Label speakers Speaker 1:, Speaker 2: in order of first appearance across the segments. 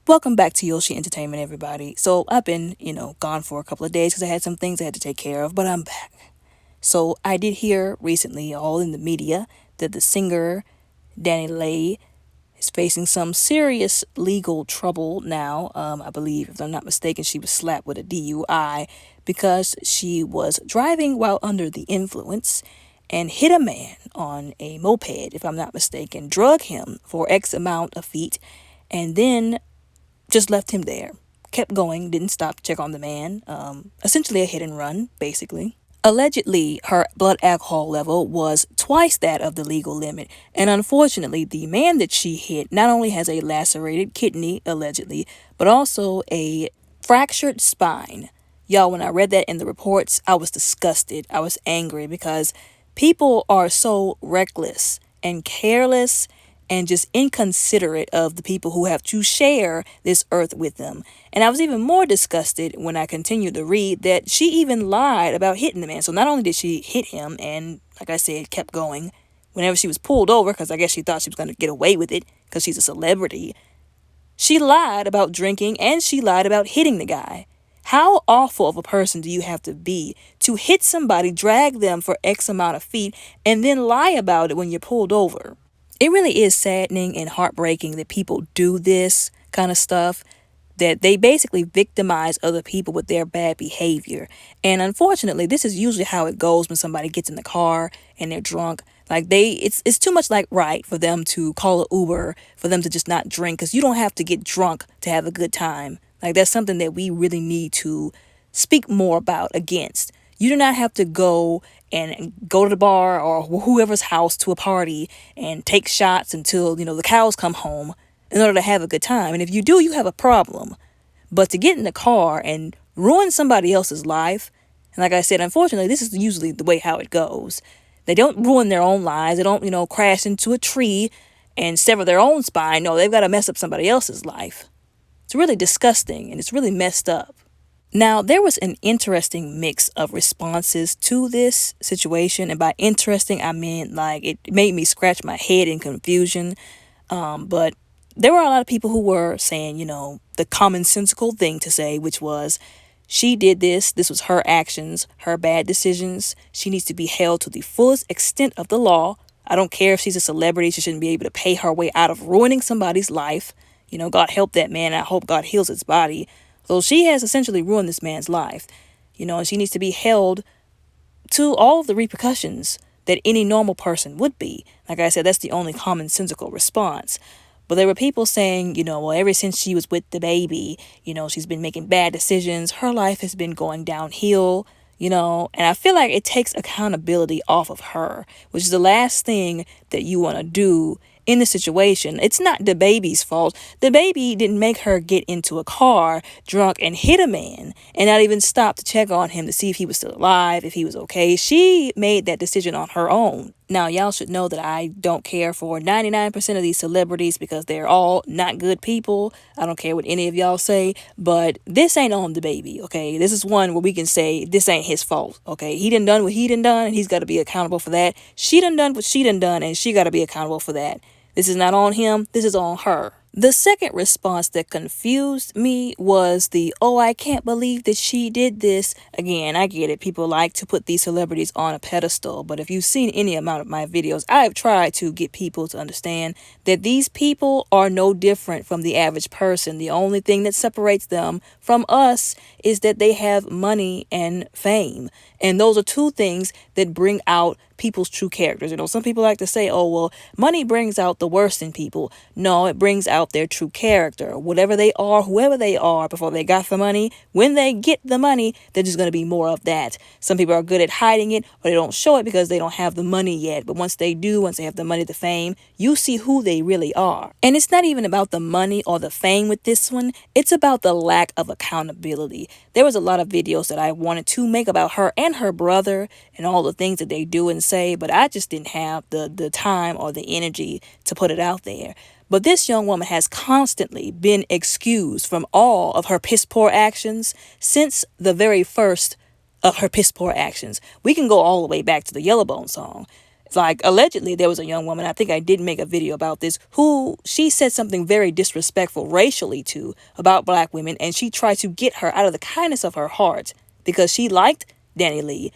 Speaker 1: Welcome back to Yoshi Entertainment, everybody. So I've been, gone for a couple of days because I had some things I had to take care of, but I'm back. So I did hear recently, all in the media, that the singer Dani Leigh is facing some serious legal trouble now. I believe, if I'm not mistaken, she was slapped with a DUI because she was driving while under the influence and hit a man on a moped, if I'm not mistaken, drug him for X amount of feet, and then just left him there. Kept going, didn't stop to check on the man. Essentially a hit and run, basically. Allegedly, her blood alcohol level was twice that of the legal limit. And unfortunately, the man that she hit not only has a lacerated kidney, allegedly, but also a fractured spine. Y'all, when I read that in the reports, I was disgusted. I was angry because people are so reckless and careless and just inconsiderate of the people who have to share this earth with them. And I was even more disgusted when I continued to read that she even lied about hitting the man. So not only did she hit him and, like I said, kept going, whenever she was pulled over, because I guess she thought she was going to get away with it because she's a celebrity, she lied about drinking and she lied about hitting the guy. How awful of a person do you have to be to hit somebody, drag them for X amount of feet, and then lie about it when you're pulled over? It really is saddening and heartbreaking that people do this kind of stuff, that they basically victimize other people with their bad behavior. And unfortunately, this is usually how it goes when somebody gets in the car and they're drunk. Like it's too much like right for them to call an Uber, for them to just not drink, because you don't have to get drunk to have a good time. Like that's something that we really need to speak more about against. You do not have to go to the bar or whoever's house to a party and take shots until, the cows come home in order to have a good time. And if you do, you have a problem. But to get in the car and ruin somebody else's life, and like I said, unfortunately, this is usually the way how it goes. They don't ruin their own lives. They don't, crash into a tree and sever their own spine. No, they've got to mess up somebody else's life. It's really disgusting and it's really messed up. Now, there was an interesting mix of responses to this situation. And by interesting, I mean like it made me scratch my head in confusion. But there were a lot of people who were saying, the commonsensical thing to say, which was, she did this. This was her actions, her bad decisions. She needs to be held to the fullest extent of the law. I don't care if she's a celebrity. She shouldn't be able to pay her way out of ruining somebody's life. God help that man. I hope God heals his body. So she has essentially ruined this man's life, and she needs to be held to all of the repercussions that any normal person would be. Like I said, that's the only commonsensical response. But there were people saying, well, ever since she was with the baby, she's been making bad decisions. Her life has been going downhill, and I feel like it takes accountability off of her, which is the last thing that you want to do in the situation. It's not the baby's fault. The baby didn't make her get into a car drunk and hit a man and not even stop to check on him to see if he was still alive, if he was okay. She made that decision on her own. Now, y'all should know that I don't care for 99% of these celebrities because they're all not good people. I don't care what any of y'all say, but this ain't on the baby, okay? This is one where we can say this ain't his fault, okay? He done what he done, and he's got to be accountable for that. She done what she done, and she got to be accountable for that. This is not on him. This is on her. The second response that confused me was oh, I can't believe that she did this. Again, I get it. People like to put these celebrities on a pedestal. But if you've seen any amount of my videos, I have tried to get people to understand that these people are no different from the average person. The only thing that separates them from us is that they have money and fame. And those are two things that bring out people's true characters. Some people like to say, oh, well, money brings out the worst in people. No, it brings out their true character. Whatever they are, whoever they are before they got the money, when they get the money, they're just going to be more of that. Some people are good at hiding it, or they don't show it because they don't have the money yet. But once they do, once they have the money, the fame, you see who they really are. And it's not even about the money or the fame with this one. It's about the lack of accountability. There was a lot of videos that I wanted to make about her and her brother and all the things that they do and say, but I just didn't have the time or the energy to put it out there. But this young woman has constantly been excused from all of her piss poor actions since the very first of her piss poor actions. We can go all the way back to the Yellowbone song. Like, allegedly, there was a young woman, I think I did make a video about this, who she said something very disrespectful racially to about black women, and she tried to get her out of the kindness of her heart, because she liked Dani Leigh,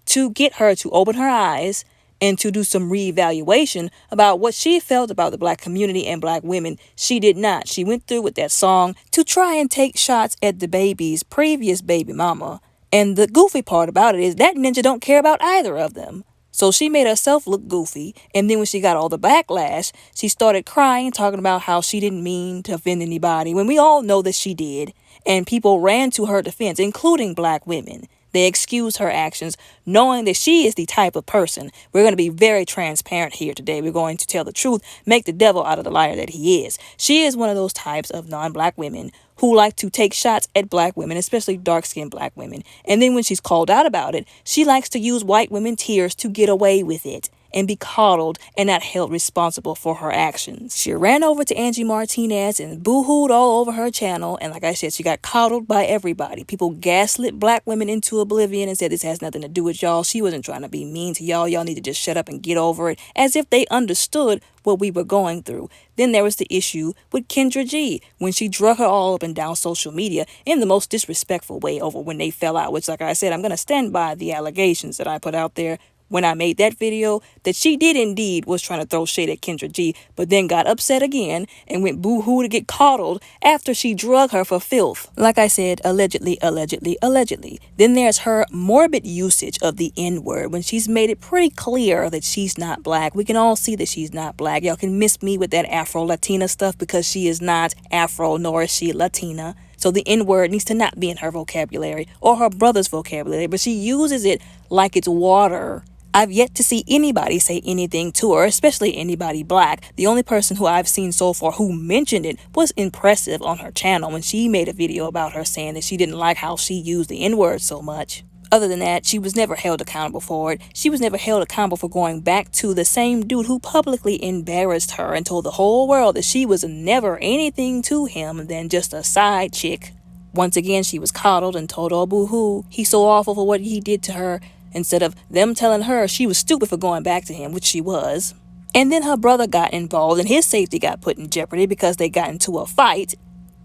Speaker 1: to get her to open her eyes and to do some reevaluation about what she felt about the black community and black women. She did not. She went through with that song to try and take shots at the baby's previous baby mama. And the goofy part about it is that ninja don't care about either of them. So she made herself look goofy, and then when she got all the backlash, she started crying, talking about how she didn't mean to offend anybody, when we all know that she did. And people ran to her defense, including black women. They excused her actions, knowing that she is the type of person. We're going to be very transparent here today. We're going to tell the truth, make the devil out of the liar that he is. She is one of those types of non-black women who like to take shots at black women, especially dark-skinned black women. And then when she's called out about it, she likes to use white women tears to get away with it and be coddled and not held responsible for her actions. She ran over to Angie Martinez and boo-hooed all over her channel, and like I said, she got coddled by everybody. People gaslit black women into oblivion and said this has nothing to do with y'all. She wasn't trying to be mean to y'all. Y'all need to just shut up and get over it, as if they understood what we were going through. Then there was the issue with Kendra G, when she drug her all up and down social media in the most disrespectful way over when they fell out, which, like I said, I'm going to stand by the allegations that I put out there when I made that video, that she did indeed was trying to throw shade at Kendra G, but then got upset again and went boo-hoo to get coddled after she drug her for filth. Like I said, allegedly, allegedly, allegedly. Then there's her morbid usage of the N-word, when she's made it pretty clear that she's not black. We can all see that she's not black. Y'all can miss me with that Afro-Latina stuff, because she is not Afro, nor is she Latina. So the N-word needs to not be in her vocabulary or her brother's vocabulary, but she uses it like it's water. I've yet to see anybody say anything to her, especially anybody black. The only person who I've seen so far who mentioned it was Impressive on her channel, when she made a video about her saying that she didn't like how she used the N-word so much. Other than that, she was never held accountable for it. She was never held accountable for going back to the same dude who publicly embarrassed her and told the whole world that she was never anything to him than just a side chick. Once again, she was coddled and told, oh, boo-hoo, he's so awful for what he did to her, instead of them telling her she was stupid for going back to him, which she was. And then her brother got involved and his safety got put in jeopardy because they got into a fight.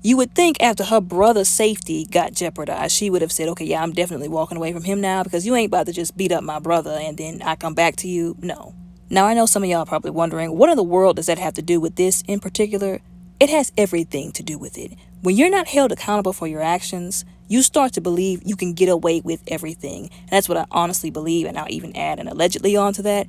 Speaker 1: You would think after her brother's safety got jeopardized, she would have said, okay, yeah, I'm definitely walking away from him now, because you ain't about to just beat up my brother and then I come back to you. No. Now, I know some of y'all are probably wondering, what in the world does that have to do with this in particular? It has everything to do with it. When you're not held accountable for your actions, you start to believe you can get away with everything. And that's what I honestly believe, and I'll even add an allegedly onto that,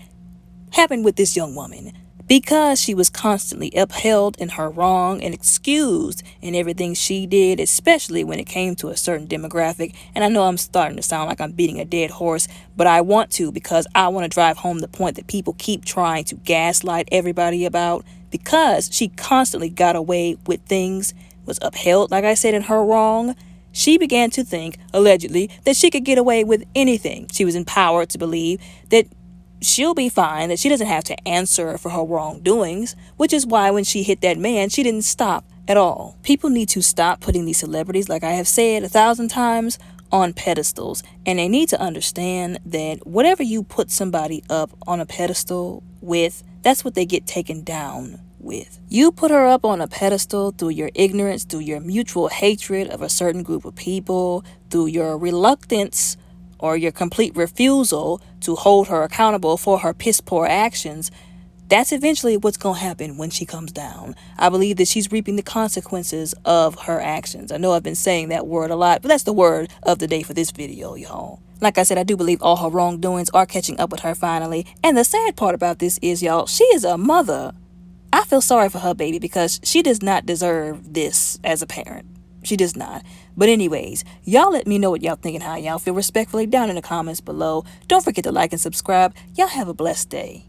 Speaker 1: happened with this young woman. Because she was constantly upheld in her wrong and excused in everything she did, especially when it came to a certain demographic. And I know I'm starting to sound like I'm beating a dead horse, but I want to, because I want to drive home the point that people keep trying to gaslight everybody about. Because she constantly got away with things, was upheld, like I said, in her wrong, she began to think, allegedly, that she could get away with anything. She was empowered to believe that she'll be fine, that she doesn't have to answer for her wrongdoings, which is why when she hit that man, she didn't stop at all. People need to stop putting these celebrities, like I have said 1,000 times, on pedestals, and they need to understand that whatever you put somebody up on a pedestal with, that's what they get taken down with. You put her up on a pedestal through your ignorance, through your mutual hatred of a certain group of people, through your reluctance or your complete refusal to hold her accountable for her piss poor actions. That's eventually what's going to happen when she comes down. I believe that she's reaping the consequences of her actions. I know I've been saying that word a lot, but that's the word of the day for this video, y'all. Like I said, I do believe all her wrongdoings are catching up with her finally. And the sad part about this is, y'all, she is a mother. I feel sorry for her baby, because she does not deserve this as a parent. She does not. But anyways, y'all let me know what y'all think and how y'all feel respectfully down in the comments below. Don't forget to like and subscribe. Y'all have a blessed day.